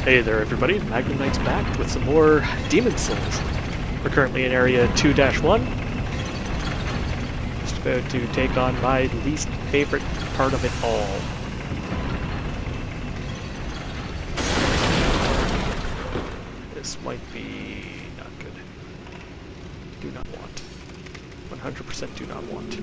Hey there everybody, Magnum Knight's back with some more Demon Souls. We're currently in area 2-1. Just about to take on my least favorite part of it all. This might be not good. Do not want. 100% do not want.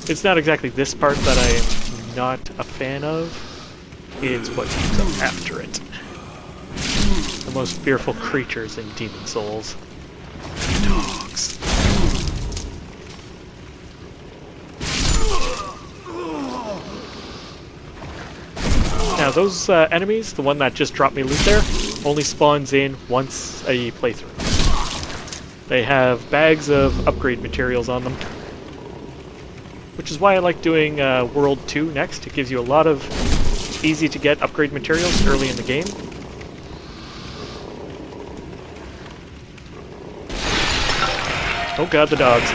It's not exactly this part that I am not a fan of, it's what comes up after it. The most fearful creatures in Demon Souls. Dogs. Now those enemies, the one that just dropped me loot there, only spawns in once a playthrough. They have bags of upgrade materials on them. Which is why I like doing World 2 next. It gives you a lot of easy to get upgrade materials early in the game. Oh god, the dogs.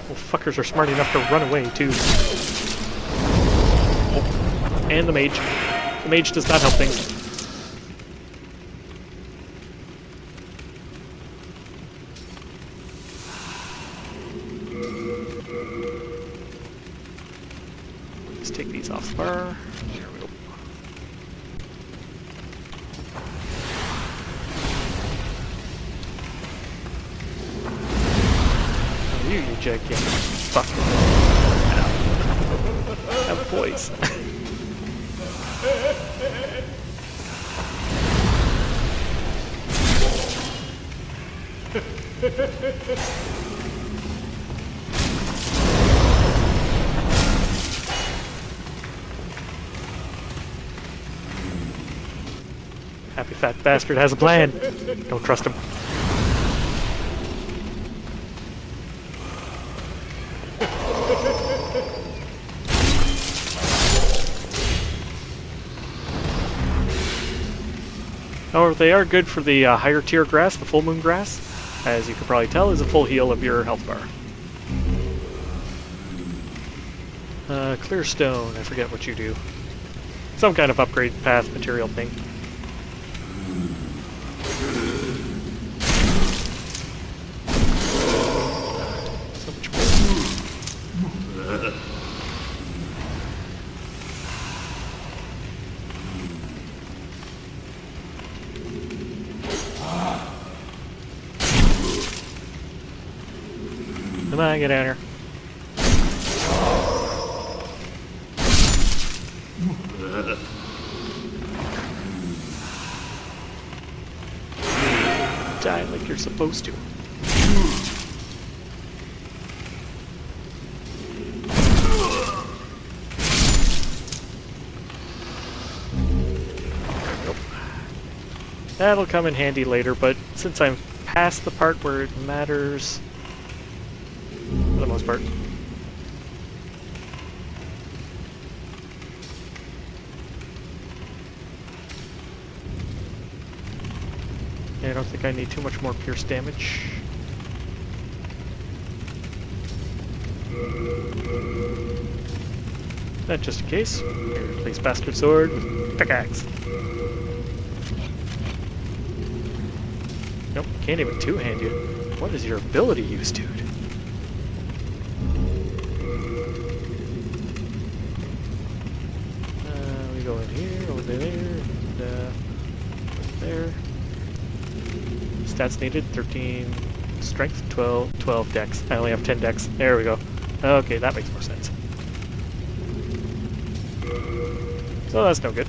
Well, fuckers are smart enough to run away too. Oh, and the mage. The mage does not help things. Let's take these off the bar. There we go. Oh, you gigantic fuck. Have boys. Happy fat bastard has a plan. Don't trust him. However, they are good for the higher tier grass, the full moon grass. As you can probably tell, is a full heal of your health bar. Clear stone, I forget what you do. Some kind of upgrade path material thing. So much more. Come on, get down here. Die like you're supposed to. Nope. That'll come in handy later, but since I'm past the part where it matters, for the most part. I don't think I need too much more pierce damage. That just in case. Replace bastard sword with pickaxe. Nope, can't even two-hand you. What is your ability use, dude? We go in here, over there, and over there. Stats needed, 13 strength, 12 dex. I only have 10 dex. There we go. Okay, that makes more sense. So that's no good.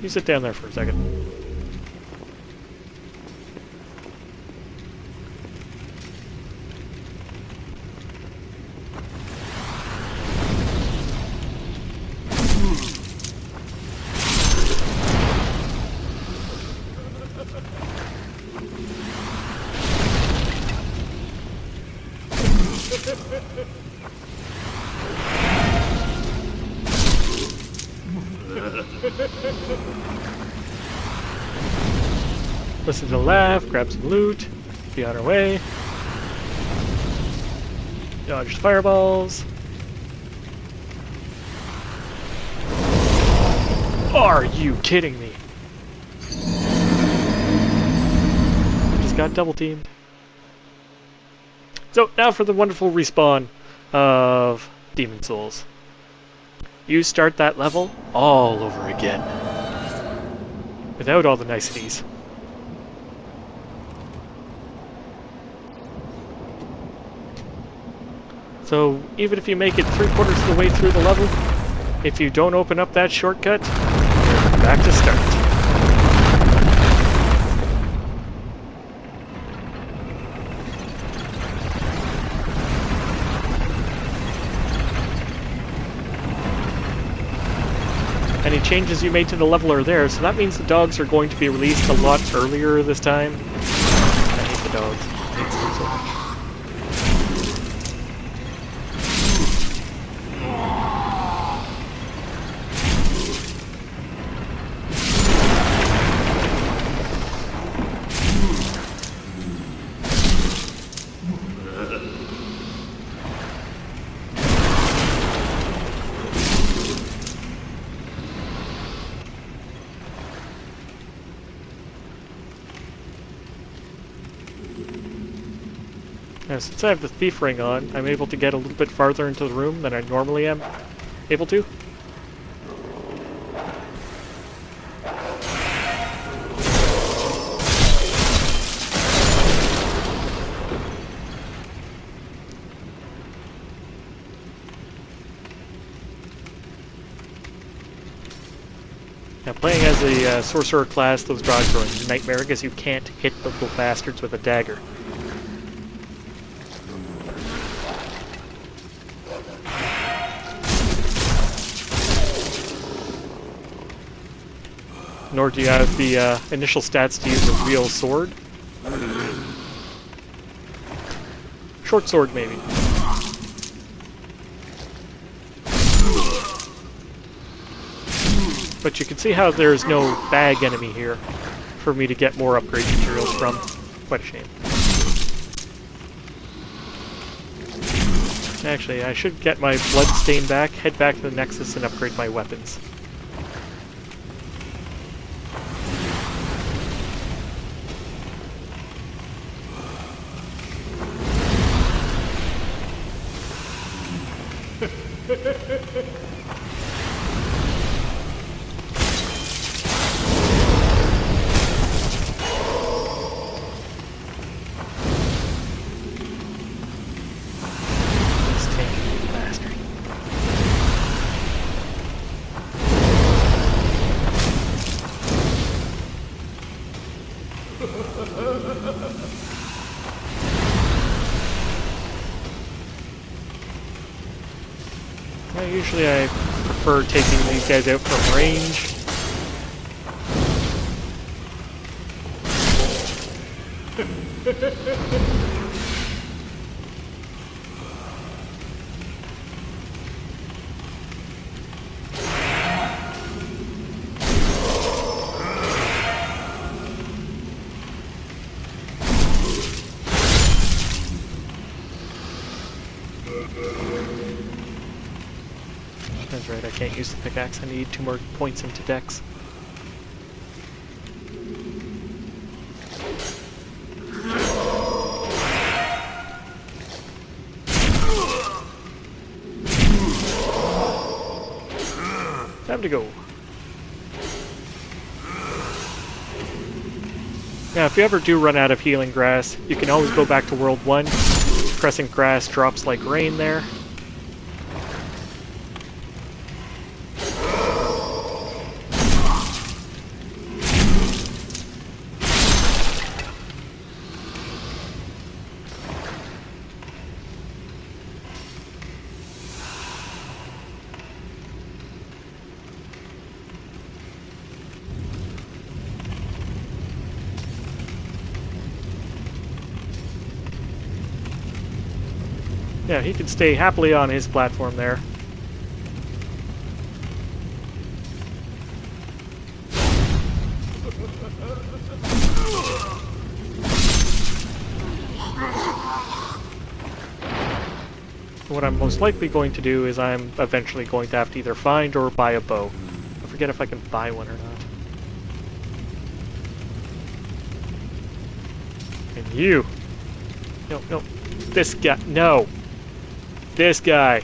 You sit down there for a second. Listen to the laugh, grab some loot, be on our way. Dodge fireballs. Are you kidding me? Just got double teamed. So now for the wonderful respawn of Demon Souls. You start that level all over again. Without all the niceties. So even if you make it 3/4 of the way through the level, if you don't open up that shortcut, you're back to start. Any changes you made to the level are there, so that means the dogs are going to be released a lot earlier this time. I hate the dogs. I hate them so much. Now, since I have the thief ring on, I'm able to get a little bit farther into the room than I normally am able to. Now, playing as a sorcerer class, those dogs are a nightmare because you can't hit the little bastards with a dagger. Nor do you have the initial stats to use a real sword. Short sword, maybe. But you can see how there's no bag enemy here for me to get more upgrade materials from. Quite a shame. Actually, I should get my bloodstain back, head back to the Nexus, and upgrade my weapons. Usually I prefer taking these guys out from range. That's right, I can't use the pickaxe. I need 2 more points into Dex. Time to go. Now, if you ever do run out of healing grass, you can always go back to World 1. Crescent grass drops like rain there. Yeah, he can stay happily on his platform there. What I'm most likely going to do is I'm eventually going to have to either find or buy a bow. I forget if I can buy one or not. And you! No, no. This guy. No! This guy!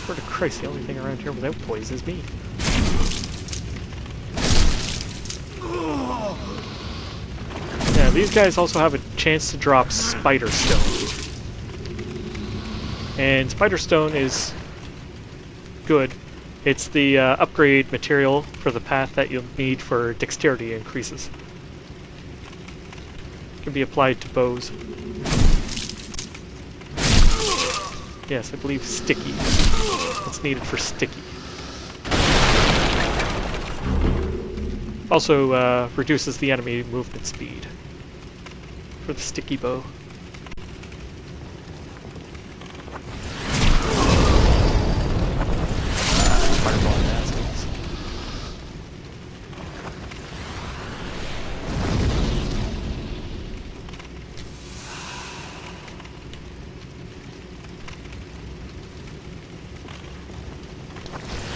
Swear to Christ, the only thing around here without poise is me. Yeah, these guys also have a chance to drop Spider Stone. And Spider Stone is good. It's the upgrade material for the path that you'll need for dexterity increases. It can be applied to bows. Yes, I believe sticky. It's needed for sticky. Also reduces the enemy movement speed for the sticky bow. Fireball bastards.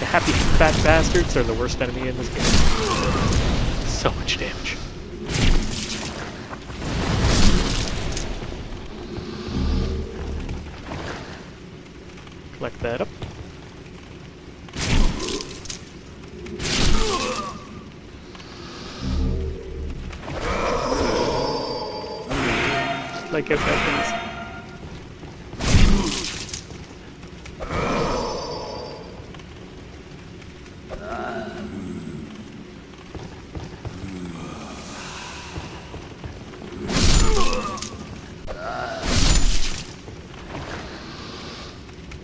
The happy fat bastards are the worst enemy in this game. So much damage. Collect that up. Like out that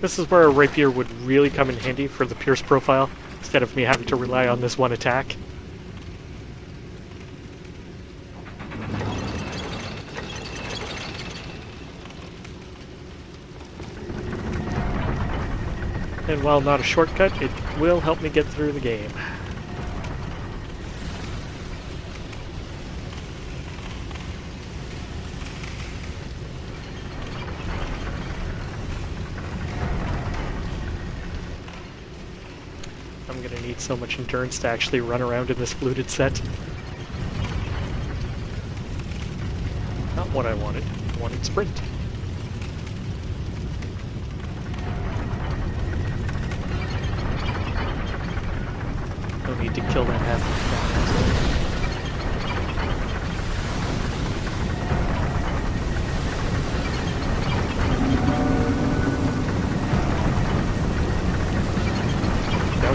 This is where a rapier would really come in handy for the pierce profile, instead of me having to rely on this one attack. And while not a shortcut, it will help me get through the game. I'm gonna need so much endurance to actually run around in this fluted set. Not what I wanted. I wanted sprint. No need to kill that half.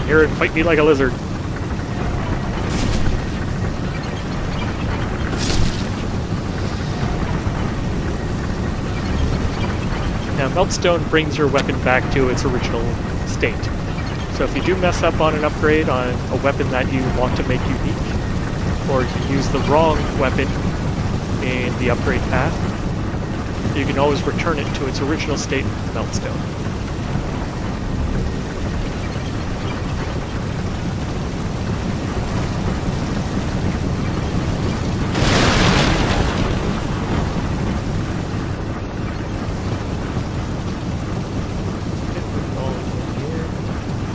Here and fight me like a lizard. Now, Meltstone brings your weapon back to its original state. So if you do mess up on an upgrade on a weapon that you want to make unique, or you use the wrong weapon in the upgrade path, you can always return it to its original state with Meltstone.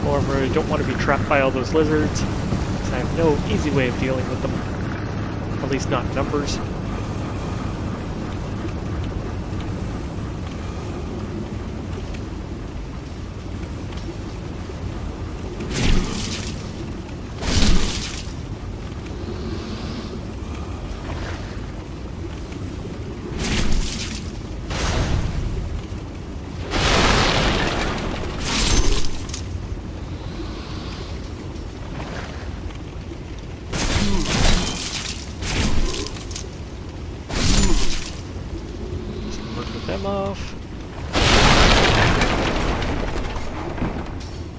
However, I don't want to be trapped by all those lizards, because I have no easy way of dealing with them. At least not in numbers. Them off.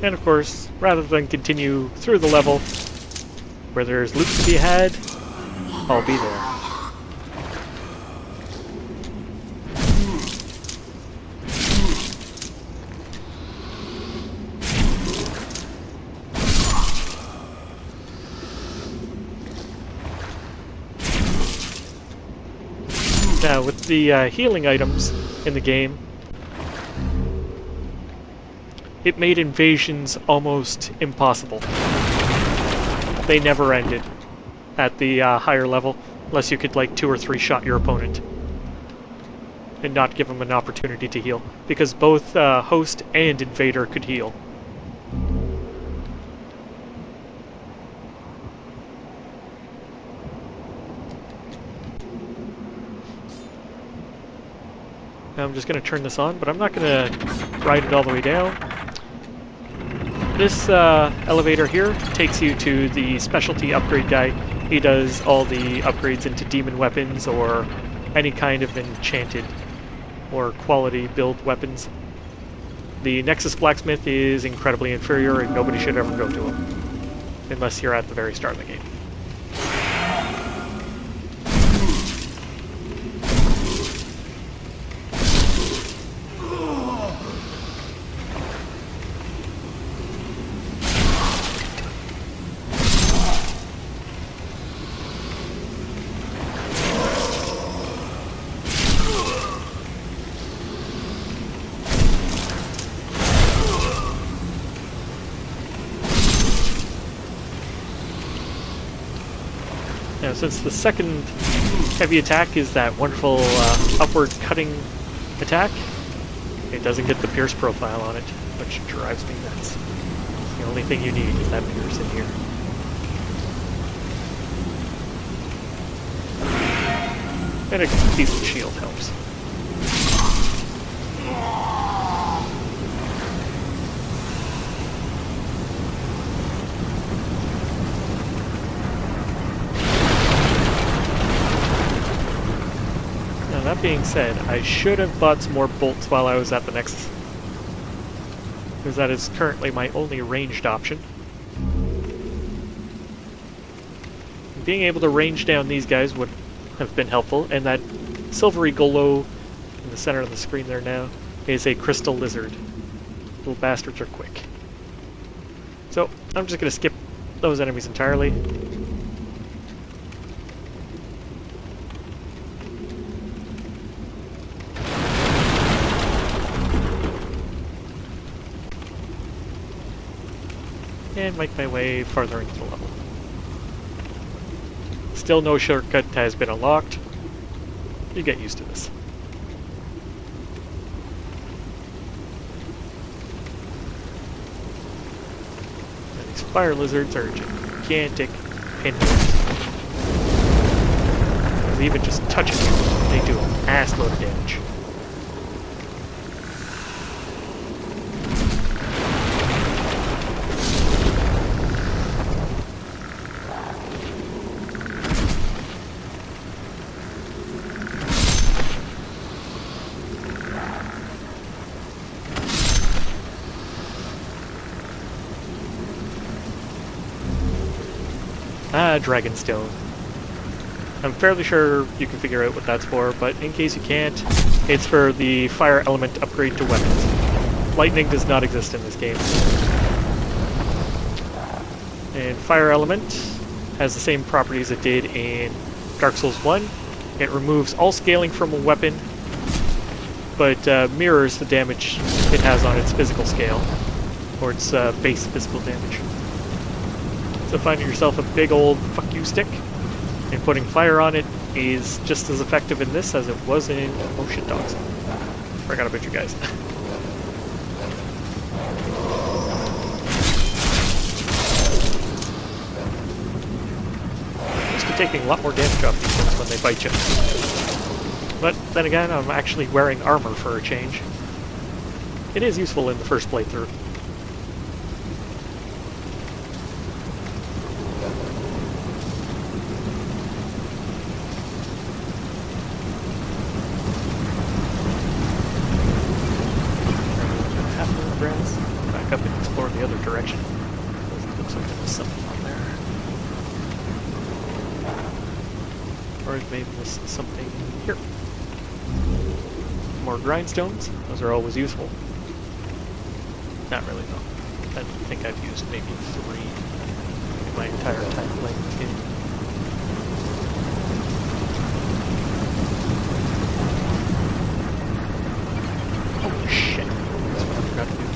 And of course, rather than continue through the level, Where there's loot to be had, I'll be there. Now, with the healing items in the game, it made invasions almost impossible. They never ended at the higher level, unless you could like 2 or 3 shot your opponent and not give them an opportunity to heal, because both host and invader could heal. I'm just going to turn this on, but I'm not going to ride it all the way down. This elevator here takes you to the specialty upgrade guy. He does all the upgrades into demon weapons or any kind of enchanted or quality build weapons. The Nexus Blacksmith is incredibly inferior and nobody should ever go to him, unless you're at the very start of the game. Now, since the second heavy attack is that wonderful upward cutting attack, it doesn't get the pierce profile on it, which drives me nuts. The only thing you need is that pierce in here. And a decent shield helps. That being said, I should have bought some more bolts while I was at the Nexus, because that is currently my only ranged option. Being able to range down these guys would have been helpful, and that silvery glow in the center of the screen there now is a crystal lizard. Little bastards are quick. So, I'm just going to skip those enemies entirely. And make my way farther into the level. Still no shortcut has been unlocked. You get used to this. And these fire lizards are gigantic pinholes. Even just touching you, they do an ass load of damage. Dragonstone. I'm fairly sure you can figure out what that's for, but in case you can't, it's for the fire element upgrade to weapons. Lightning does not exist in this game. And fire element has the same properties it did in Dark Souls 1. It removes all scaling from a weapon, but mirrors the damage it has on its physical scale, or its base physical damage. So finding yourself a big old fuck you stick and putting fire on it is just as effective in this as it was in... Oh shit, dogs. Forgot about you guys. Used to taking a lot more damage off these things when they bite you. But then again, I'm actually wearing armor for a change. It is useful in the first playthrough. Back up and explore the other direction. Looks like there was something on there. or maybe missed something here. More grindstones. Those are always useful. Not really though. I think I've used maybe 3 in my entire time playing this game. Oh shit! That's what I forgot to do.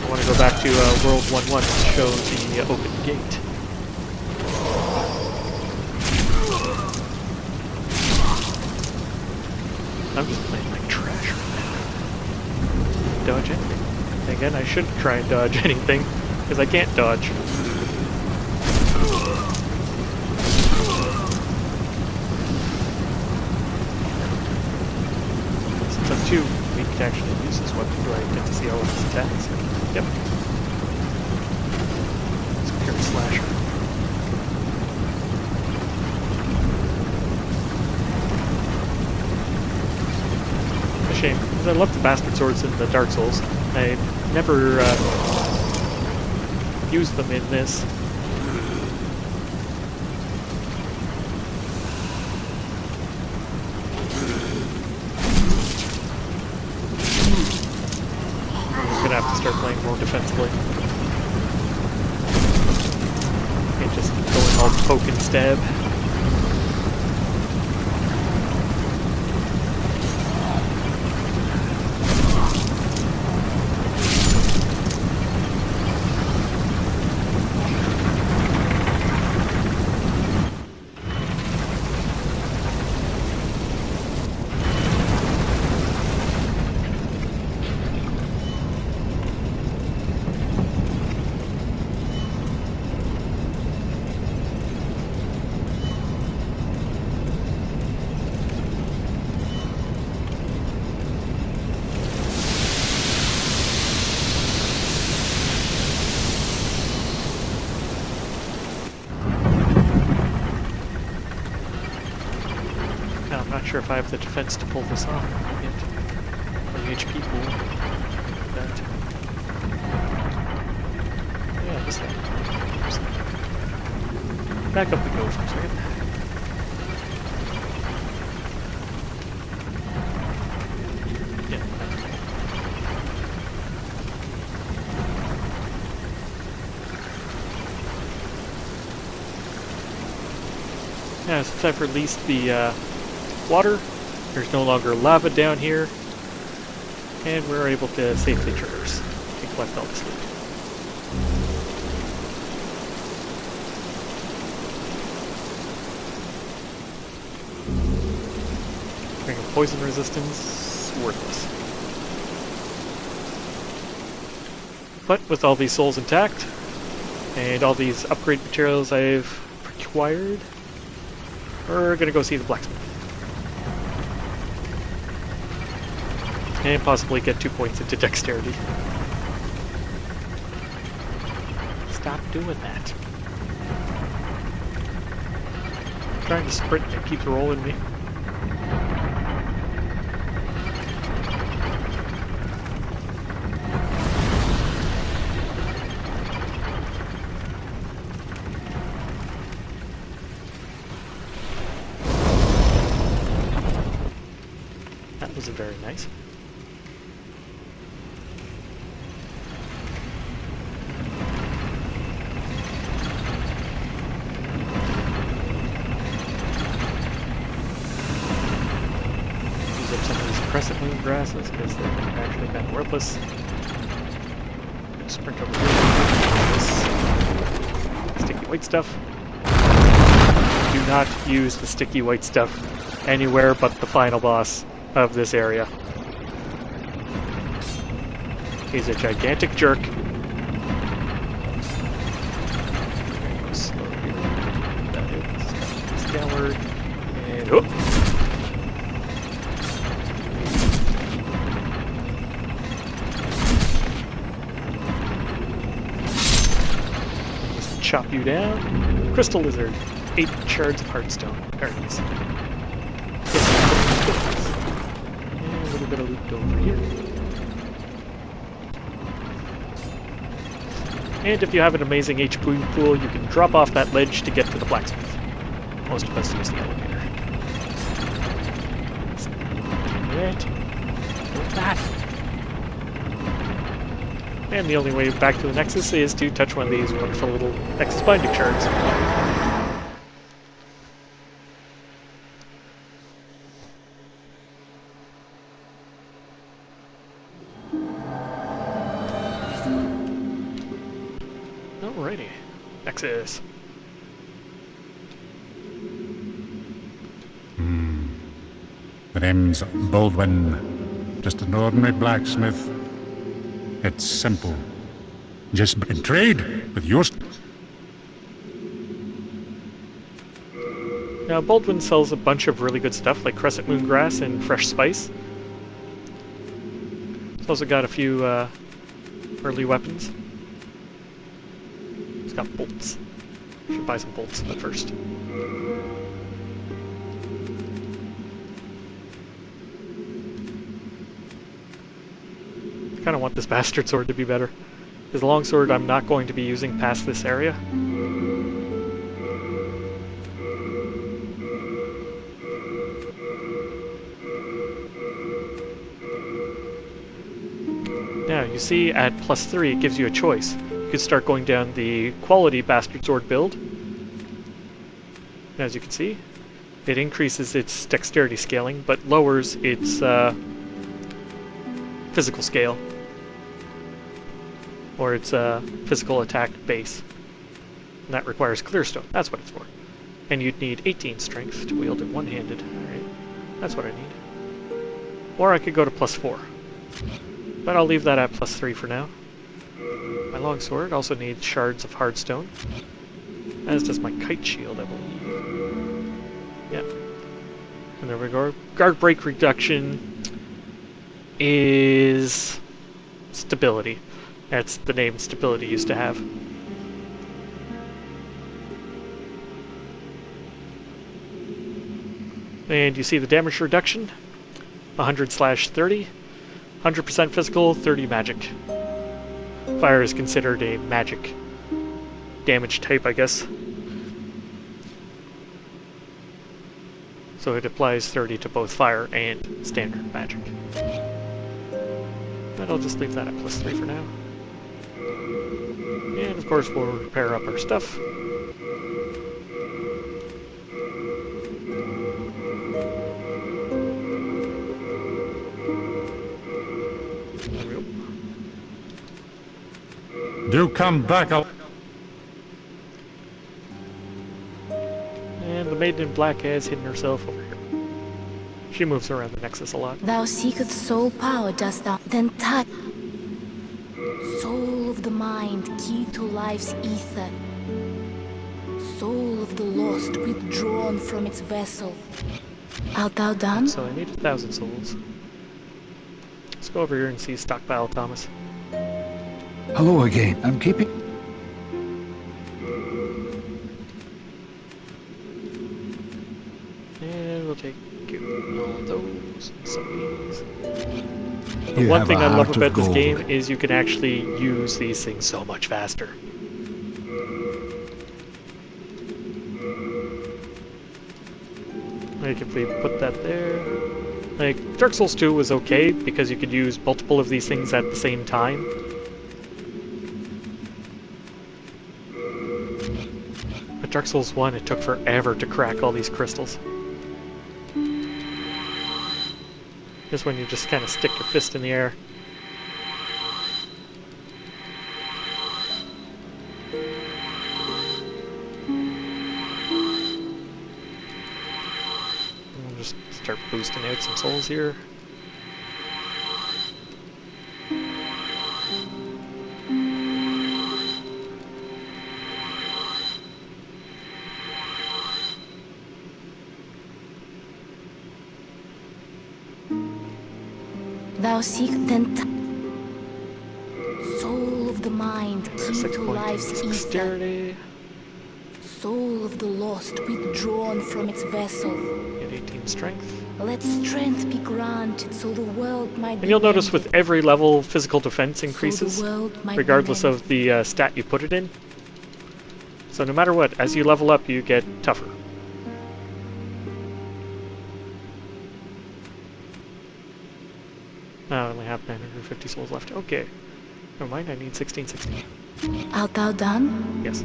I want to go back to World 1.1 and show the open gate. I'm just playing like trash right now. Dodge anything. Again, I shouldn't try and dodge anything, because I can't dodge. Since I'm too weak to actually use this weapon, do I get to see all of his attacks? Yep. It's a pure slasher. A shame, because I love the bastard swords in the Dark Souls. I never used them in this. I'm gonna have to start playing more defensively. Can't just go in all poke and stab. I'm not sure if I have the defense to pull this off yet. Or the HP pool. Like that. Yeah, this thing. Back up we go for a second. Yeah. Yeah, since I've released the water, there's no longer lava down here, and we're able to safely traverse and collect all this loot. Ring of poison resistance, worthless. But with all these souls intact, and all these upgrade materials I've acquired, we're gonna go see the blacksmith. And possibly get 2 points into dexterity. Stop doing that. I'm trying to sprint and it keeps rolling me. That wasn't very nice. Crescent moon grasses because they're actually kind of worthless. Sprint over here. This sticky white stuff. Do not use the sticky white stuff anywhere but the final boss of this area. He's a gigantic jerk. Slow here. That is downward. And oh! Chop you down. Crystal Lizard. 8 shards of Heartstone. Very nice. And a little bit of loot over here. And if you have an amazing HP pool, you can drop off that ledge to get to the blacksmith. most of us use the elevator. Alright. With that. And the only way back to the Nexus is to touch one of these wonderful little Nexus binding shards. Alrighty. Nexus. The name's Baldwin. Just an ordinary blacksmith. It's simple. Just in trade with your... Now, Baldwin sells a bunch of really good stuff, like Crescent Moon Grass and Fresh Spice. He's also got a few early weapons. He's got bolts. Should buy some bolts but first. I kind of want this bastard sword to be better. His longsword I'm not going to be using past this area. Now, you see at +3 it gives you a choice. You could start going down the quality bastard sword build. As you can see, it increases its dexterity scaling, but lowers its physical scale. Or its physical attack base. And that requires Clearstone. That's what it's for. And you'd need 18 strength to wield it one-handed. Alright, that's what I need. Or I could go to +4. But I'll leave that at +3 for now. My longsword also needs shards of hardstone. As does my kite shield, I believe. Yep. And there we go. Guard break reduction is stability. That's the name stability used to have. And you see the damage reduction, 100/30, 100% physical, 30 magic. Fire is considered a magic damage type, I guess. So it applies 30 to both fire and standard magic. But I'll just leave that at +3 for now. And of course we'll repair up our stuff. There we go. Do come back up. And the Maiden in Black has hidden herself over here. She moves around the Nexus a lot. Thou seekest soul power, dost thou? Then touch. Soul of the mind, key to life's ether. Soul of the lost, withdrawn from its vessel. Art thou done? So I need 1,000 souls. Let's go over here and see Stockpile Thomas. Hello again. I'm keeping... And we'll take all of those and some of these. The You one have thing a I love heart of about this gold. game is you can actually use these things so much faster. Like if we put that there... Like, Dark Souls 2 was okay because you could use multiple of these things at the same time. But Dark Souls 1, it took forever to crack all these crystals. This one you just kind of stick your fist in the air. And we'll just start boosting out some souls here. Thou seek then soul of the mind, key 6 to points life's of ether. dexterity. Soul of the lost, withdrawn from its vessel. Get 18 strength. Let strength be granted, so the world might be And you'll notice mended. with every level, physical defense So the increases, world might be regardless mended. of the stat you put it in. So no matter what, as you level up, you get tougher. have 950 souls left. Okay. Never mind, I need 1660. Art thou done? Yes.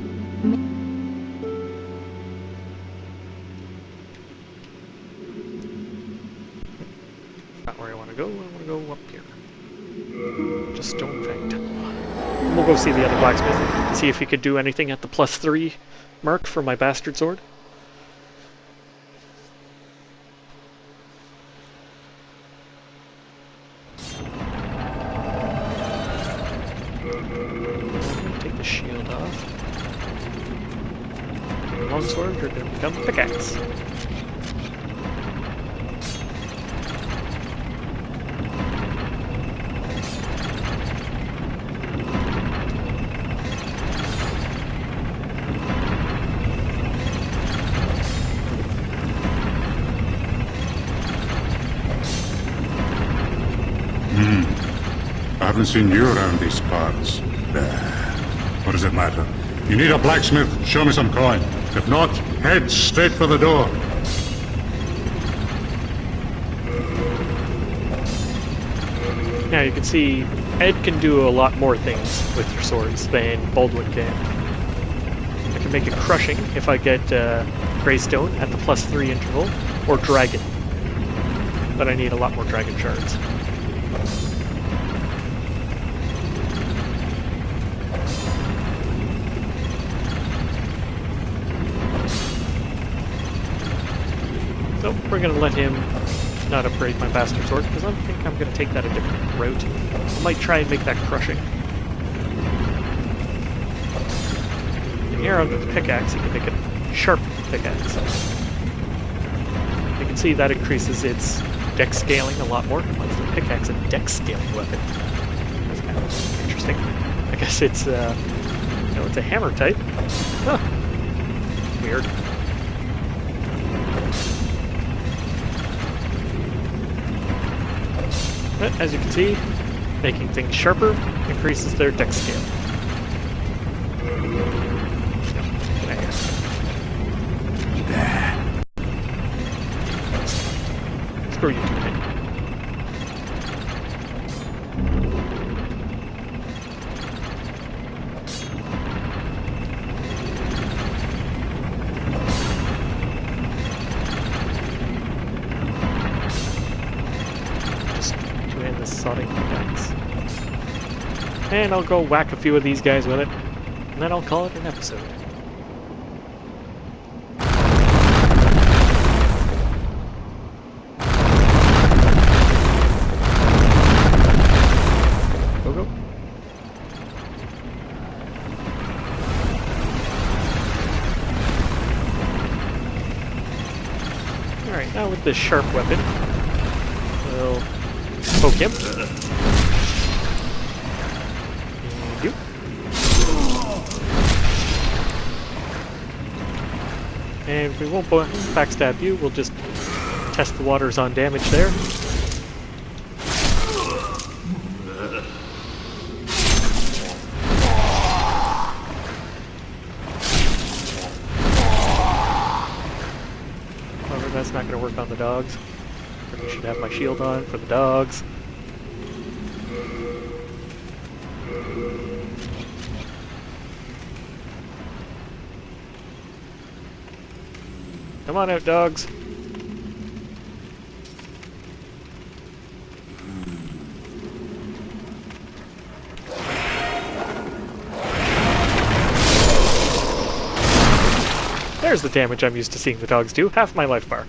Not where I want to go. I want to go up here. Just Stonefang Temple. We'll go see the other blacksmith. See if he could do anything at the +3 mark for my bastard sword. Take the shield off. Longsword, you're going to become a pickaxe. I haven't seen you around these parts. What does it matter? You need a blacksmith? Show me some coin. If not, head straight for the door. Now you can see Ed can do a lot more things with your swords than Baldwin can. I can make it crushing if I get Greystone at the +3 interval, or Dragon. But I need a lot more Dragon shards. So we're going to let him not upgrade my bastard sword, because I think I'm going to take that a different route. I might try and make that crushing. And here under the pickaxe, you can make a sharp pickaxe. You can see that increases its dex scaling a lot more. Why is the pickaxe a dex scaling weapon? That's kind of interesting. I guess it's, it's a hammer type. Huh. Weird. But as you can see, making things sharper increases their dex scale. Screw you two, mate. Sodding pickaxe. And I'll go whack a few of these guys with it, and then I'll call it an episode. Go, go. Alright, now with this sharp weapon, we'll poke him. And you. And we won't backstab you, we'll just test the waters on damage there. However, that's not going to work on the dogs. I should have my shield on for the dogs. Come on out, dogs. There's the damage I'm used to seeing the dogs do. Half my life bar.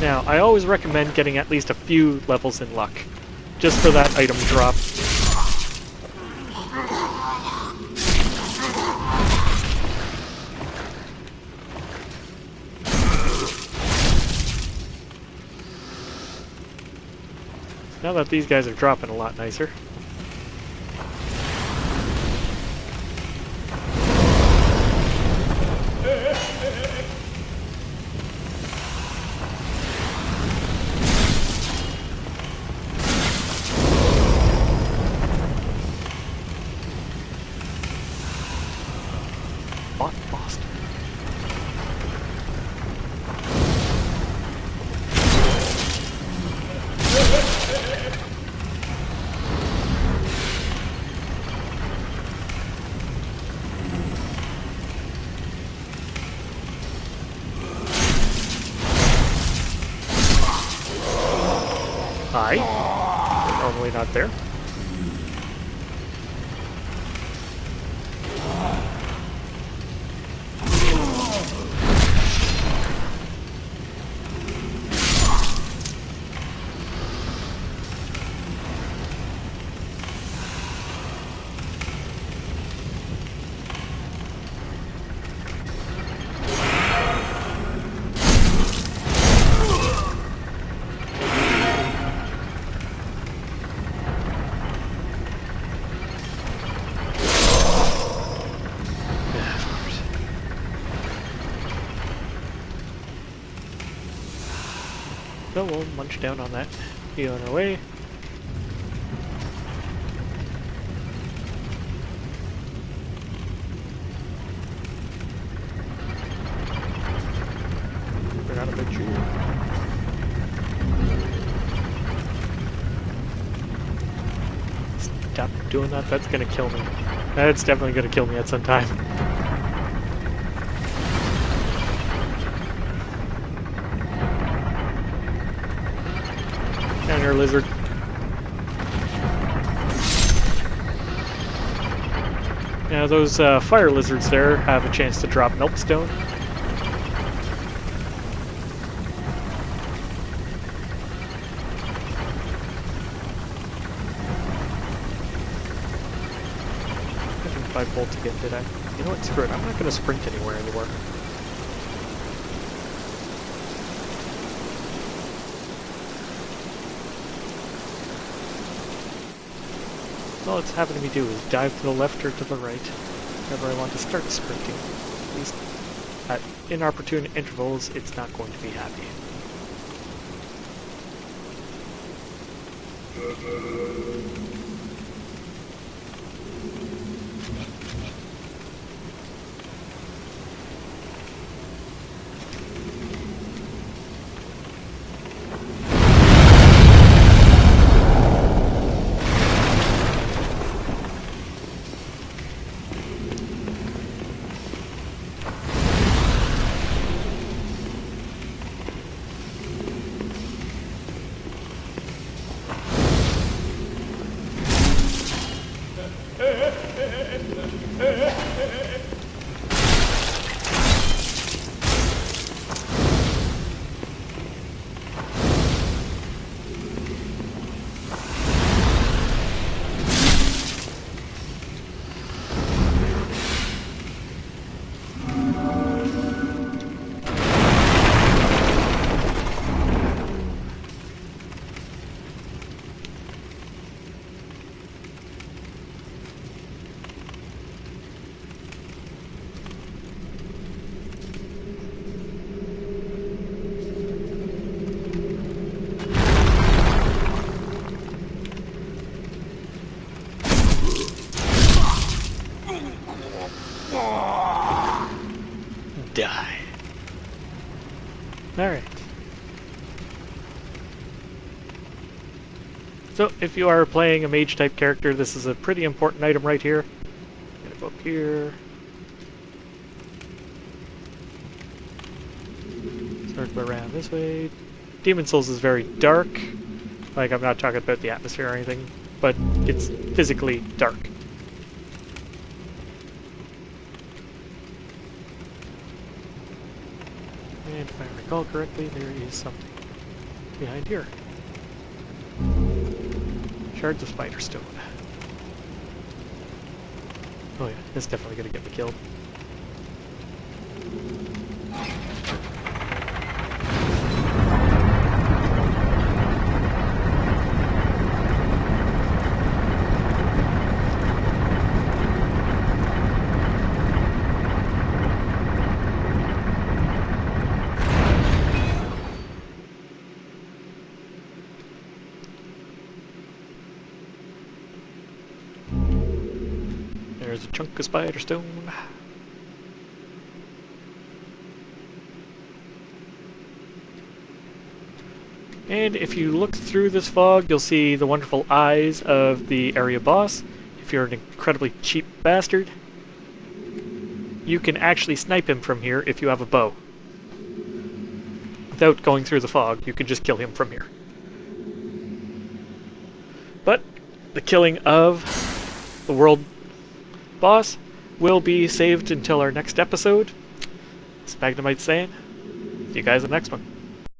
Now, I always recommend getting at least a few levels in luck, just for that item drop. Now that these guys are dropping a lot nicer. Hi. They're normally not there. So we'll munch down on that. Be on our way. Forgot about you. Stop doing that, that's gonna kill me. That's definitely gonna kill me at some time. Down here, lizard. Now those fire lizards there have a chance to drop Milkstone. I didn't bolt again, did I? You know what, screw it, I'm not going to sprint anywhere anymore. All it's having me do is dive to the left or to the right whenever I want to start sprinting. At least at inopportune intervals, it's not going to be happy. Die. Alright. So, if you are playing a mage-type character, this is a pretty important item right here. Gonna go up here. Circle around this way. Demon Souls is very dark. Like, I'm not talking about the atmosphere or anything, but it's physically dark. And if I recall correctly, there is something behind here. Shards of Spider Stone. Oh yeah, that's definitely gonna get me killed. There's a chunk of spider stone. And if you look through this fog, you'll see the wonderful eyes of the area boss. If you're an incredibly cheap bastard, you can actually snipe him from here if you have a bow. Without going through the fog, you can just kill him from here. the killing of the world boss will be saved until our next episode. This is Magnemite saying, see you guys in the next one.